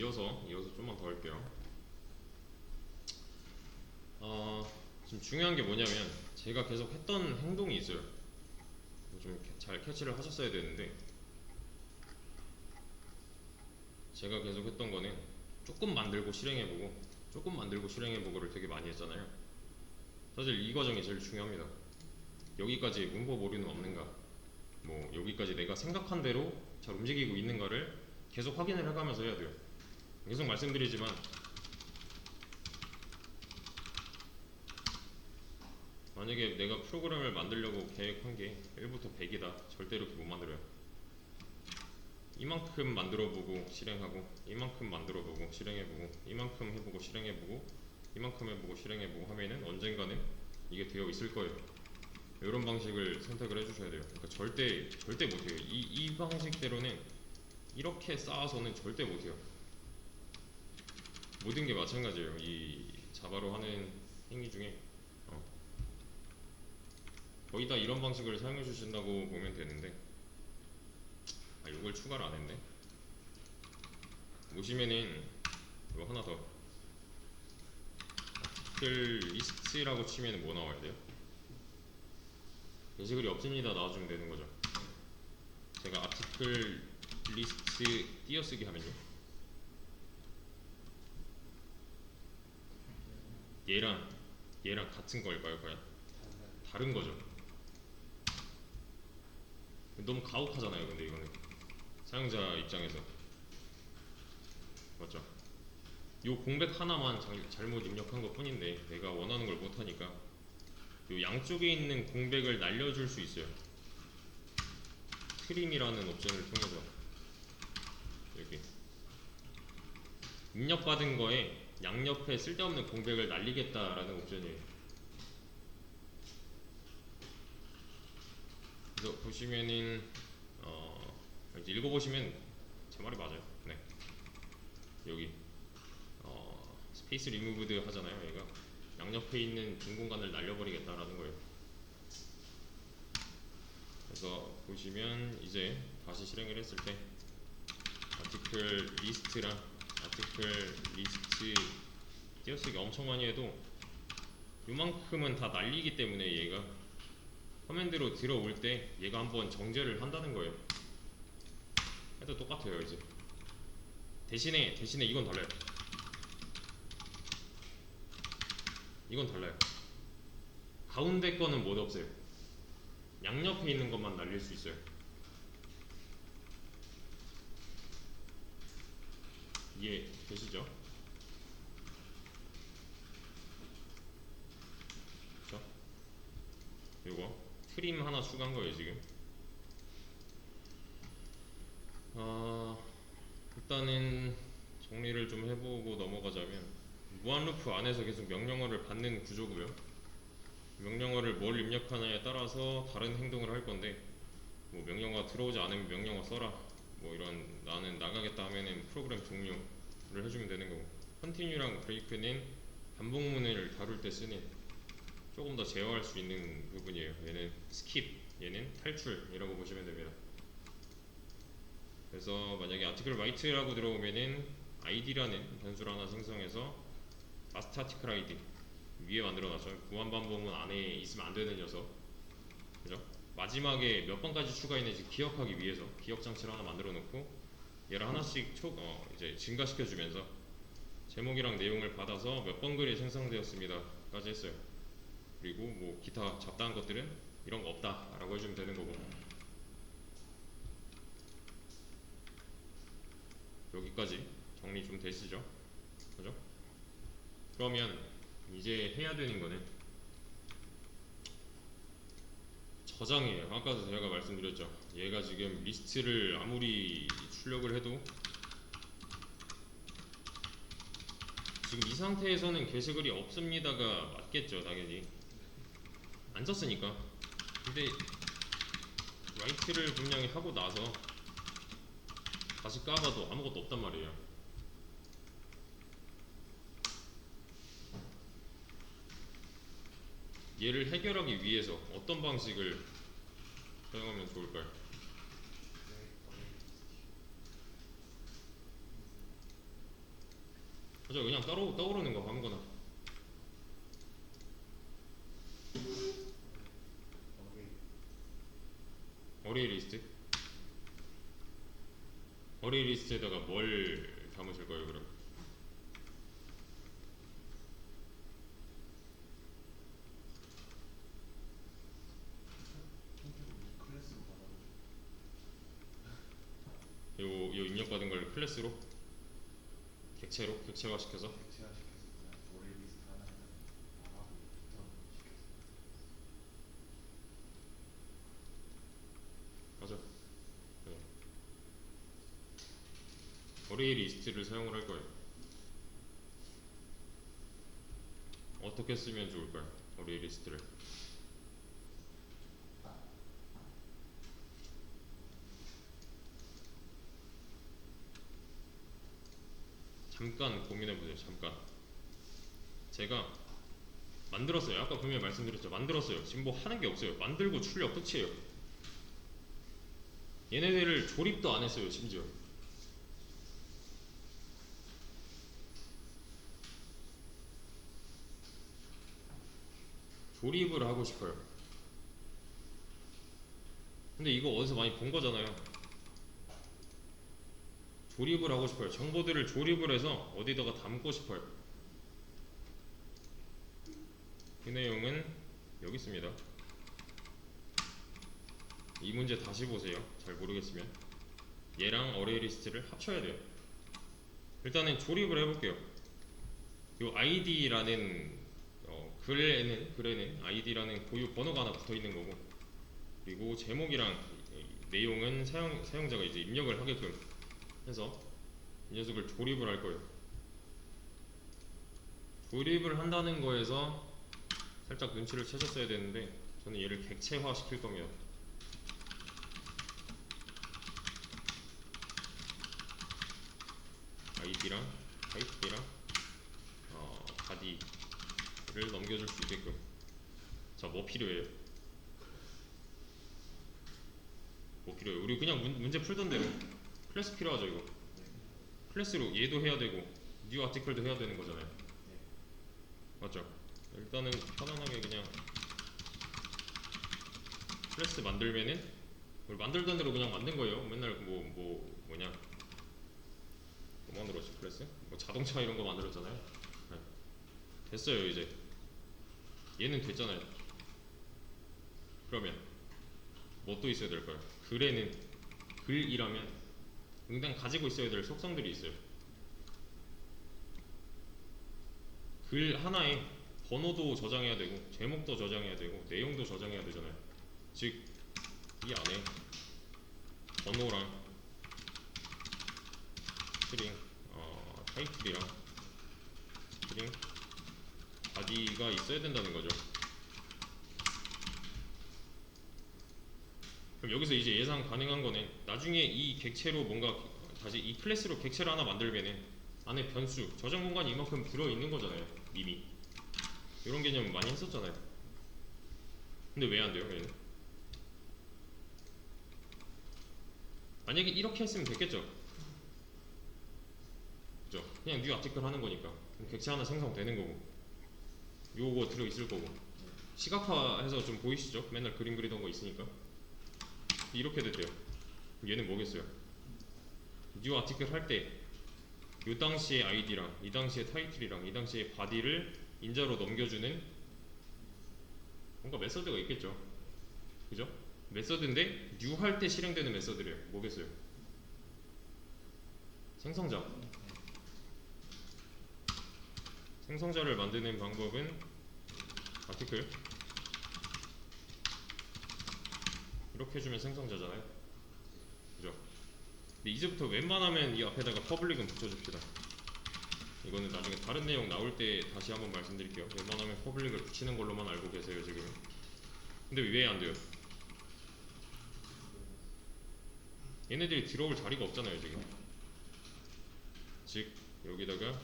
이어서 좀만 더 할게요. 지금 중요한 게 뭐냐면 제가 계속 했던 행동이 있어요. 좀 잘 캐치를 하셨어야 되는데, 제가 계속 했던 거는 조금 만들고 실행해보고 조금 만들고 실행해보고를 되게 많이 했잖아요. 사실 이 과정이 제일 중요합니다. 여기까지 문법 오류는 없는가, 뭐 여기까지 내가 생각한 대로 잘 움직이고 있는가를 계속 확인을 해가면서 해야 돼요. 계속 말씀드리지만 만약에 내가 프로그램을 만들려고 계획한 게 1부터 100이다, 절대로 이렇게 못 만들어요. 이만큼 만들어보고 실행하고, 이만큼 만들어보고 실행해보고, 이만큼 해보고 실행해보고, 이만큼 해보고 실행해보고 하면은 언젠가는 이게 되어 있을 거예요. 이런 방식을 선택을 해주셔야 돼요. 그러니까 절대 못해요. 이 방식대로는, 이렇게 쌓아서는 절대 못해요. 모든 게 마찬가지예요. 이 자바로 하는 행위 중에 거의 다 이런 방식을 사용해 주신다고 보면 되는데, 이걸 추가를 안 했네. 보시면은 이거 하나 더, 아티클 리스트라고 치면 뭐 나와야 돼요? 게시글이 없습니다 나와주면 되는 거죠. 제가 아티클 리스트 띄어쓰기 하면요, 얘랑 같은 걸까요? 과연? 다른 거죠. 너무 가혹하잖아요. 근데 이거는 사용자 입장에서, 맞죠? 요 공백 하나만 잘못 입력한 것 뿐인데 내가 원하는 걸 못하니까 요 양쪽에 있는 공백을 날려줄 수 있어요. 트림이라는 옵션을 통해서 이렇게 입력받은 거에 양옆에 쓸데없는 공백을 날리겠다라는 옵션이에요. 그래서 보시면은 이제 읽어보시면 제 말이 맞아요. 네, 여기 스페이스 리무브드 하잖아요. 얘가 양옆에 있는 빈 공간을 날려버리겠다라는 거예요. 그래서 보시면 이제 다시 실행을 했을 때 아티클 리스트랑 아티클 리스트 띄어쓰기 엄청 많이 해도 요만큼은 다 날리기 때문에 얘가 커맨드로 들어올 때 얘가 한번 정제를 한다는 거예요. 해도 똑같아요. 이제 대신에 이건 달라요. 이건 달라요. 가운데 거는 못 없애요. 양옆에 있는 것만 날릴 수 있어요. 이해 되시죠? 그쵸? 요거 트림 하나 추가한 거예요 지금. 일단은 정리를 좀 해보고 넘어가자면, 무한 루프 안에서 계속 명령어를 받는 구조고요. 명령어를 뭘 입력하냐에 따라서 다른 행동을 할 건데, 뭐 명령어가 들어오지 않으면 명령어 써라, 뭐 이런, 나는 나가겠다 하면은 프로그램 종료를 해주면 되는 거고, 컨티뉴랑 브레이크는 반복문을 다룰 때 쓰는 조금 더 제어할 수 있는 부분이에요. 얘는 스킵, 얘는 탈출이라고 보시면 됩니다. 그래서 만약에 article write라고 들어오면은 id라는 변수를 하나 생성해서 last article id 위에 만들어놨죠. 무한 반복문 안에 있으면 안 되는 녀석, 그죠? 마지막에 몇 번까지 추가했는지 기억하기 위해서 기억 장치를 하나 만들어 놓고 얘를 하나씩 이제 증가시켜주면서 제목이랑 내용을 받아서 몇 번 글이 생성되었습니다까지 했어요. 그리고 뭐 기타 잡다한 것들은 이런 거 없다라고 해주면 되는 거고. 여기까지 정리 좀 되시죠? 그죠? 그러면 이제 해야 되는 거는 저장이에요. 아까도 제가 말씀드렸죠. 얘가 지금 리스트를 아무리 출력을 해도 지금 이 상태에서는 게시글이 없습니다가 맞겠죠, 당연히. 안 썼으니까. 근데 라이트를 분명히 하고 나서 다시 까봐도 아무것도 없단 말이에요. 얘를 해결하기 위해서 어떤 방식을 사용하면 좋을까요? 맞아, 그냥 따로 떠오르는 거 아무거나. 어레이 리스트? 어레이 리스트에다가 뭘 담으실 거예요 그럼? 요 입력받은 걸 클래스로? 객체화 시켜서? 맞아. 네. 어레이 리스트를 사용을 할 거예요. 어떻게 쓰면 좋을까요? 어레이 리스트를. 잠깐 고민해보세요. 잠깐. 제가 만들었어요. 아까 분명히 말씀드렸죠. 만들었어요. 지금 뭐 하는 게 없어요. 만들고 출력 끝이에요. 얘네들을 조립도 안 했어요. 심지어. 조립을 하고 싶어요. 근데 이거 어디서 많이 본 거잖아요. 조립을 하고 싶어요. 정보들을 조립을 해서 어디다가 담고 싶어요. 그 내용은 여기 있습니다. 이 문제 다시 보세요. 잘 모르겠으면. 얘랑 어레이 리스트를 합쳐야 돼요. 일단은 조립을 해볼게요. 요 id라는 글에는 id라는 고유 번호가 하나 붙어 있는 거고, 그리고 제목이랑 내용은 사용자가 이제 입력을 하게끔 해서 이 녀석을 조립을 할 거예요. 조립을 한다는 거에서 살짝 눈치를 채셨어야 되는데, 저는 얘를 객체화 시킬 겁니다. id랑 타입이랑 body를 넘겨줄 수 있게끔. 자, 뭐 필요해요? 뭐 필요해요? 우리 그냥 문제 풀던 대로 클래스 필요하죠. 이거 클래스로 얘도 해야 되고 뉴 아티클도 해야 되는 거잖아요. 맞죠? 일단은 편안하게 그냥 클래스 만들면은 만들던 대로 그냥 만든 거예요. 맨날 뭐냐 뭐 만들었지 클래스? 뭐 자동차 이런 거 만들었잖아요. 네. 됐어요. 이제 얘는 됐잖아요. 그러면 뭐 또 있어야 될까요? 글에는 글이라면 응당 가지고 있어야 될 속성들이 있어요. 글 하나에 번호도 저장해야 되고 제목도 저장해야 되고 내용도 저장해야 되잖아요. 즉 이 안에 번호랑 스트링 타이틀이랑 스트링 바디가 있어야 된다는 거죠. 그럼 여기서 이제 예상 가능한 거는 나중에 이 객체로 뭔가 다시 이 클래스로 객체를 하나 만들면은 안에 변수 저장 공간이 이만큼 들어있는 거잖아요. 이미 이런 개념 많이 했었잖아요. 근데 왜 안 돼요? 얘는? 만약에 이렇게 했으면 됐겠죠. 그죠? 그냥 뉴 아티클 하는 거니까 객체 하나 생성되는 거고 요거 들어있을 거고 시각화해서 좀 보이시죠? 맨날 그림 그리던 거 있으니까 이렇게 됐대요. 얘는 뭐겠어요? 뉴 아티클 할 때 요 당시의 아이디랑 이 당시의 타이틀이랑 이 당시의 바디를 인자로 넘겨주는 뭔가 메서드가 있겠죠. 그죠? 메서드인데 뉴 할 때 실행되는 메서드래요. 뭐겠어요? 생성자. 생성자를 만드는 방법은 아티클 이렇게 해주면 생성자잖아요. 그죠? 근데 이제부터 웬만하면 이 앞에다가 퍼블릭은 붙여줍시다. 이거는 나중에 다른 내용 나올 때 다시 한번 말씀드릴게요. 웬만하면 퍼블릭을 붙이는 걸로만 알고 계세요 지금. 근데 왜 안 돼요? 얘네들이 들어올 자리가 없잖아요 지금. 즉 여기다가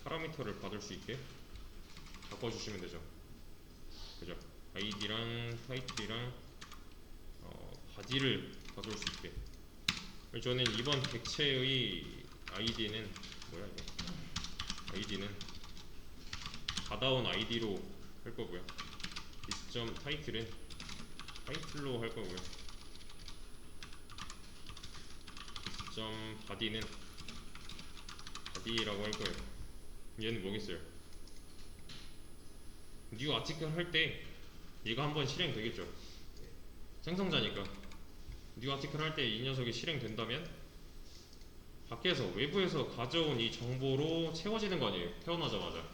파라미터를 받을 수 있게 바꿔주시면 되죠. 그죠? id랑 타이틀이랑 바디를 받을 수 있게. 저는 이번 객체의 id는 뭐야 이게? 아이디는 받아온 아이디로 할 거고요. 리스트 타이틀은 타이틀로 할 거고요. 리스트 바디는 바디라고 할 거예요. 얘는 뭐겠어요? 뉴 아티클 할 때 얘가 한번 실행되겠죠. 생성자니까 뉴 아티클 할 때 이 녀석이 실행된다면 밖에서 외부에서 가져온 이 정보로 채워지는 거 아니에요? 태어나자마자.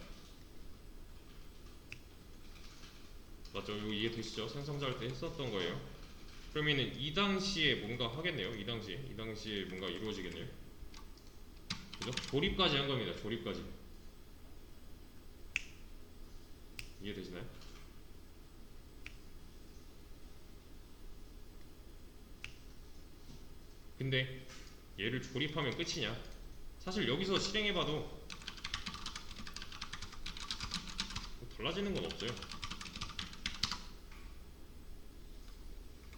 맞죠? 이거 이해되시죠? 생성자 할 때 했었던 거예요. 그러면은 이 당시에 뭔가 하겠네요. 이 당시에 뭔가 이루어지겠네요. 그죠? 조립까지 한 겁니다. 조립까지. 이해되시나요? 근데 얘를 조립하면 끝이냐? 사실 여기서 실행해봐도 뭐 달라지는 건 없어요.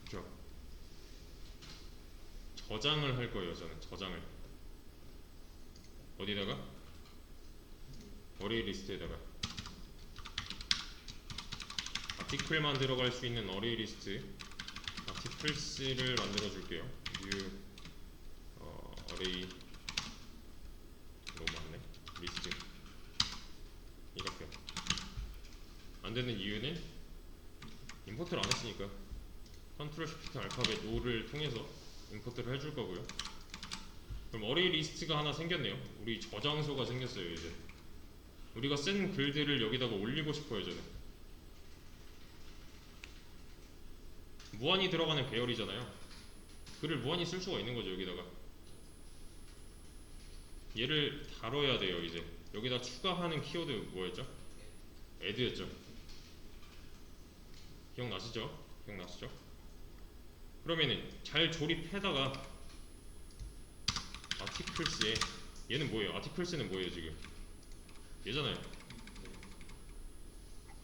그죠? 저장을 할 거예요. 저는 저장을 어디다가? 어레이 리스트에다가 아티클만 들어갈 수 있는 어레이 리스트 아티클스를 만들어 줄게요. new 어레이 너무 많네. 리스트 이렇게 안 되는 이유는 임포트를 안 했으니까 컨트롤 쉬프트 알파벳 O를 통해서 임포트를 해줄 거고요. 그럼 어레이 리스트가 하나 생겼네요. 우리 저장소가 생겼어요. 이제 우리가 쓴 글들을 여기다가 올리고 싶어요. 저는 무한히 들어가는 배열이잖아요. 글을 무한히 쓸 수가 있는 거죠. 여기다가 얘를 다뤄야 돼요. 이제 여기다 추가하는 키워드 뭐였죠? add였죠. 기억나시죠? 기억나시죠? 그러면은 잘 조립해다가 아티클스에 얘는 뭐예요? 아티클스는 뭐예요 지금? 얘잖아요.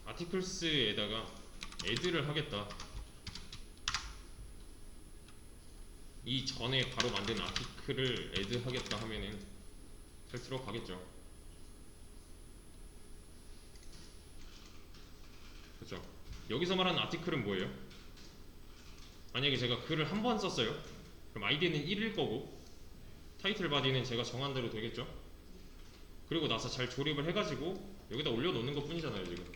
아티클스에다가 add를 하겠다. 이 전에 바로 만든 아티클을 add 하겠다 하면은 잘 들어가겠죠. 그렇죠? 여기서 말하는 아티클은 뭐예요? 만약에 제가 글을 한 번 썼어요. 그럼 아이디는 1일 거고 타이틀 바디는 제가 정한 대로 되겠죠? 그리고 나서 잘 조립을 해가지고 여기다 올려놓는 것 뿐이잖아요. 지금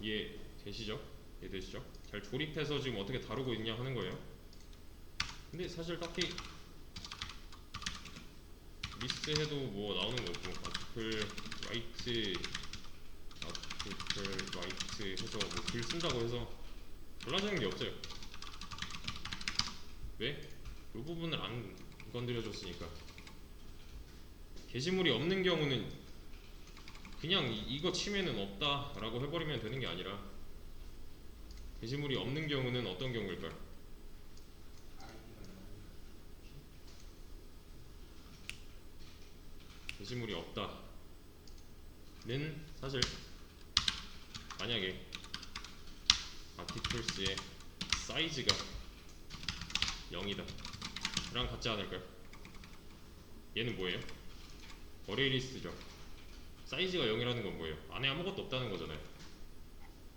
이해되시죠? 이해되시죠? 잘 조립해서 지금 어떻게 다루고 있냐 하는 거예요. 근데 사실 딱히 리스트 해도 뭐 나오는 거 없고 아티클 라이트 아티클 라이트 해서 뭐 글 쓴다고 해서 달라지는 게 없어요. 왜? 이 부분을 안 건드려줬으니까. 게시물이 없는 경우는 그냥 이거 치면은 없다 라고 해버리면 되는 게 아니라 게시물이 없는 경우는 어떤 경우일까요? 게시물이 없다는 사실 만약에 아티클스의 사이즈가 0이다 랑 같지 않을까요? 얘는 뭐예요? 어레이 리스트죠. 사이즈가 0이라는 건 뭐예요? 안에 아무것도 없다는 거잖아요.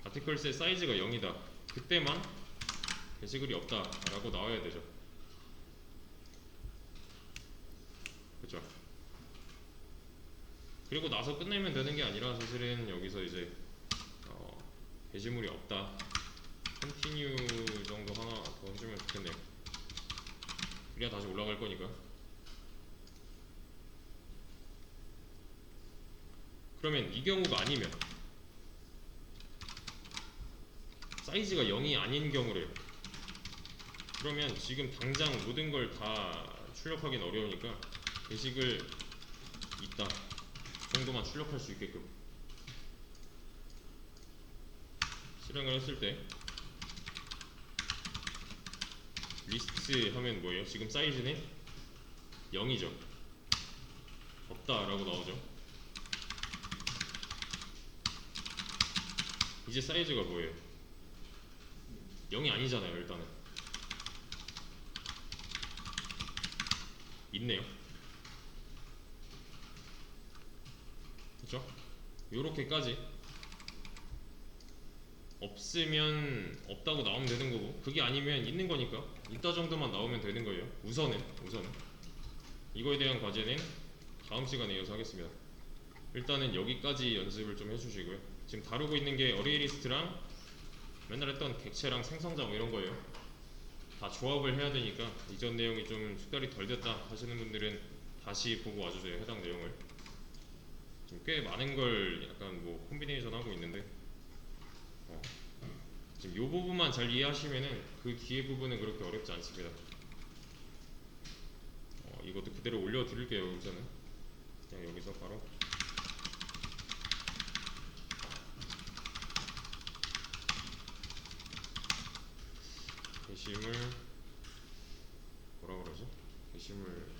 아티클스의 사이즈가 0이다 그때만 게시글이 없다 라고 나와야 되죠. 그쵸? 그리고 나서 끝내면 되는 게 아니라 사실은 여기서 이제 게시물이 없다 continue 정도 하나 더 해주면 좋겠네요. 그래야 다시 올라갈 거니까. 그러면 이 경우가 아니면 사이즈가 0이 아닌 경우래요. 그러면 지금 당장 모든 걸 다 출력하기는 어려우니까 게시글 있다 정도만 출력할 수 있게끔 실행을 했을 때 리스트 하면 뭐예요? 지금 사이즈는 0이죠. 없다 라고 나오죠. 이제 사이즈가 뭐예요? 0이 아니잖아요. 일단은 있네요. 그쵸? 요렇게까지 없으면 없다고 나오면 되는 거고, 그게 아니면 있는 거니까 있다 정도만 나오면 되는 거예요. 우선은 이거에 대한 과제는 다음 시간에 이어서 하겠습니다. 일단은 여기까지 연습을 좀 해주시고요. 지금 다루고 있는 게 어레이 리스트랑 맨날 했던 객체랑 생성자 뭐 이런 거예요. 다 조합을 해야 되니까 이전 내용이 좀 숙달이 덜 됐다 하시는 분들은 다시 보고 와주세요. 해당 내용을. 지금 꽤 많은 걸 약간 뭐 콤비네이션 하고 있는데, 지금 이 부분만 잘 이해하시면은 그 뒤에 부분은 그렇게 어렵지 않습니다. 이것도 그대로 올려드릴게요. 우선은 그냥 여기서 바로 게시물, 뭐라 그러지? 게시물